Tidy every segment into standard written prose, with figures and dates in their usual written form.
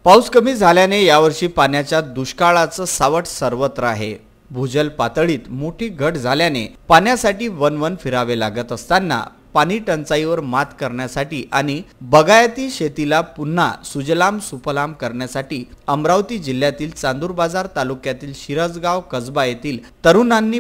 पाऊस कमी झाल्याने यावर्षी पाण्याच्या दुष्काळाचं सावट सर्वत्र आहे। भूजल पातळीत मोठी घट झाल्याने पाण्यासाठी वन फिरावे लागत असताना पाणी टंचाईवर मात करण्यासाठी आणि बागायती शेतीला पुन्हा सुजलाम सुफलाम करण्यासाठी अमरावती जिल्ह्यातील चांदूरबाजार तालुक्यातील शिरसगाव कसबा येथील तरुणांनी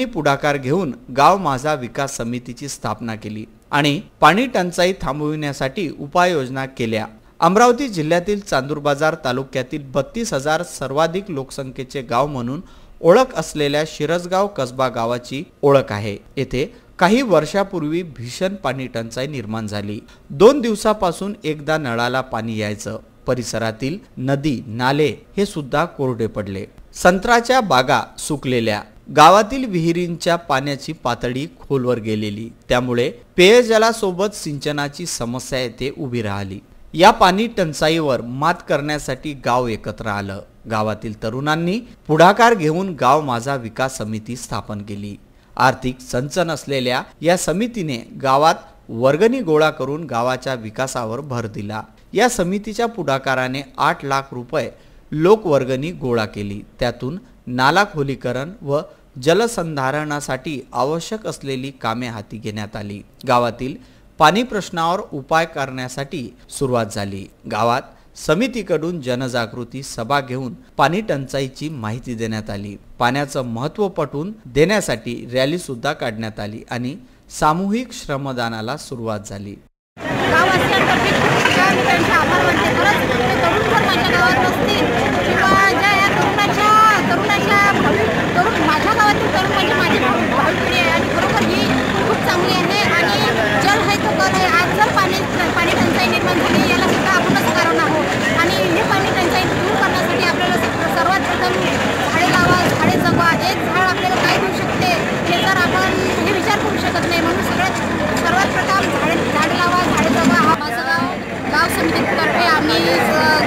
पुढाकार घेऊन गाव माझा विकास समितीची स्थापना केली आणि पाणी टंचाई थांबविण्यासाठी उपाययोजना केल्या। अमरावती जिल्ह्यातील चांदूरबाजार तालुक्यातील 32,000 सर्वाधिक लोकसंख्येचे गाव म्हणून ओळख असलेल्या शिरसगाव कसबा गावाची ओळख आहे। येथे काही वर्षापूर्वी भीषण पाणी टंचाई निर्माण झाली। 2 दिवसापासून एकदा नळाला पाणी यायचं। परिसरातील नदी नाले हे सुद्धा कोरडे पडले। संत्र्याच्या बागा सुकलेल्या। गावातील विहिरींच्या पाण्याची पातळी खोलवर गेलेली, त्यामुळे पेयजलासोबत सिंचनाची समस्या येथे उभी राहिली। या पाणी टंचाईवर मात करण्यासाठी गाव एकत्र आलं। गावातील तरुणांनी पुढाकार घेऊन गाव माझा विकास समिती स्थापन केली। आर्थिक चणचण असलेल्या या समितीने गावात वर्गणी गोळा करून गावाच्या विकासावर भर दिला। या समितीच्या पुढाकाराने 8 लाख रुपये लोकवर्गणी गोळा केली। त्यातून नाला खोलीकरण व जलसंधारणासाठी आवश्यक असलेली कामे हाती घेण्यात आली। गावातील पाणी प्रश्नावर उपाय करण्यासाठी सुरुवात झाली। गावात समितीकडून जनजागृती सभा घेऊन पाणी टंचाईची माहिती देण्यात आली। पाण्याचं महत्त्व पटवून देण्यासाठी रॅली सुद्धा काढण्यात आली आणि सामूहिक श्रमदानाला सुरुवात झाली।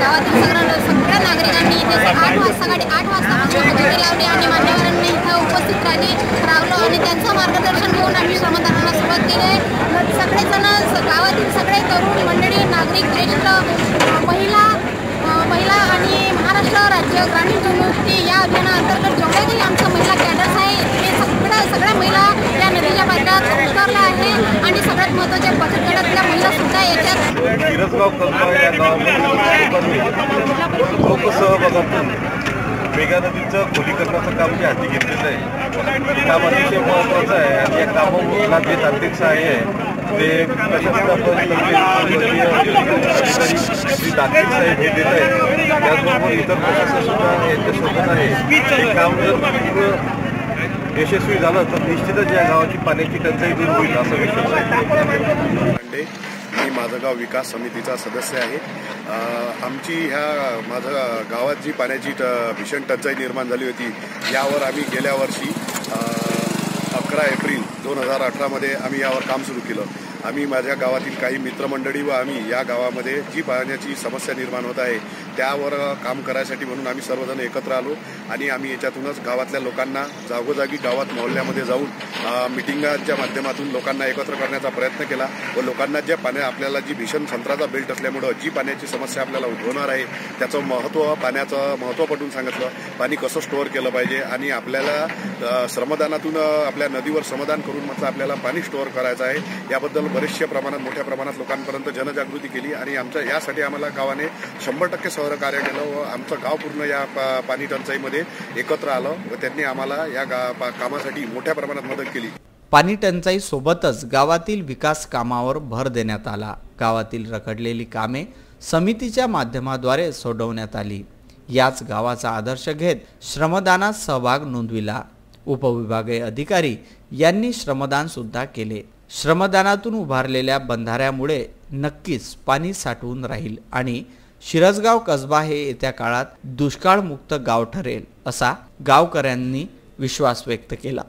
गावातील सगळ्या नागरिकांनी इथे 8 वाजता हजेरी लावली आणि मान्यवरांनी इथं उपस्थित राहिलो आणि त्यांचं मार्गदर्शन घेऊन आम्ही श्रमदानाला सुरुवात केली आहे। सगळेजण गावातील सगळे तरुण मंडळी, नागरिक, ज्येष्ठ, महिला आणि महाराष्ट्र राज्य ग्रामीण जीवनोन्नती या अभियानाअंतर्गत जेवढे काही आमच्या महिला कॅडर्स आहे ते सगळ्या महिला या नदीच्या पात्रात उतरल्या आहे आणि सगळ्यात महत्त्वाच्या बचत गटातल्या महिला सुद्धा याच्यात शिरसगाव कसबा या गावामध्ये लोकसहभागातून मेघा नदीचं खोलीकरणाचं काम जे हाती घेतलेलं आहे ते काम अतिशय महत्त्वाचं आहे आणि या कामाला जे तांत्रिक सहाय्य आहे ते श्री तांत्रिक साहेब हे देत आहेत। त्याचबरोबर इतर प्रशासन सुद्धा यांच्यासोबत आहे। हे काम जर यशस्वी झालं तर निश्चितच या गावाची पाण्याची टंचाई दूर होईल असा विश्वास आहे। मी माझं गाव विकास समितीचा सदस्य आहे। आमची माझ्या गावात जी पाण्याची भीषण टंचाई निर्माण झाली होती यावर आम्ही गेल्या वर्षी 11 एप्रिल 2018 मध्ये आम्ही यावर काम सुरू केलं। आम्ही माझ्या गावातील काही मित्रमंडळी व आम्ही या गावामध्ये जी पाण्याची समस्या निर्माण होत आहे त्यावर काम करायसाठी म्हणून आम्ही सर्वजण एकत्र आलो आणि आम्ही याच्यातूनच गावातल्या लोकांना जागोजागी गावात मोहल्ल्यामध्ये जाऊन मिटिंगांच्या माध्यमातून लोकांना एकत्र करण्याचा प्रयत्न केला व लोकांना ज्या आपल्याला जी भीषण संत्र्याचा बेल्ट असल्यामुळं जी पाण्याची समस्या आपल्याला उद्भवणार आहे त्याचं पाण्याचं महत्त्व पटवून सांगितलं। पाणी कसं स्टोअर केलं पाहिजे आणि आपल्याला श्रमदानातून आपल्या नदीवर श्रमदान करून म्हटलं आपल्याला पाणी स्टोअर करायचं आहे याबद्दल बरेचशा प्रमाणात मोठ्या प्रमाणात लोकांपर्यंत जनजागृती केली आणि यासाठी आम्हाला गावाने 100% सहकार्य केलं व आमचं गाव पूर्ण या पाणी टंचाईमध्ये एकत्र आलं व त्यांनी आम्हाला या कामासाठी मोठ्या प्रमाणात मदत केली। पाणी टंचाई सोबतच गावातील विकास कामावर भर देण्यात आला। गावातील रखडलेली कामे समितीच्या माध्यमाद्वारे सोडवण्यात आली। याच गावाचा आदर्श घेत श्रमदानात सहभाग नोंदविला। उपविभागीय अधिकारी यांनी श्रमदान सुद्धा केले। श्रमदानातून उभारलेल्या बंधाऱ्यामुळे नक्कीच पाणी साठवून राहील आणि शिरसगाव कसबा हे येत्या काळात दुष्काळमुक्त गाव ठरेल असा गावकऱ्यांनी विश्वास व्यक्त केला।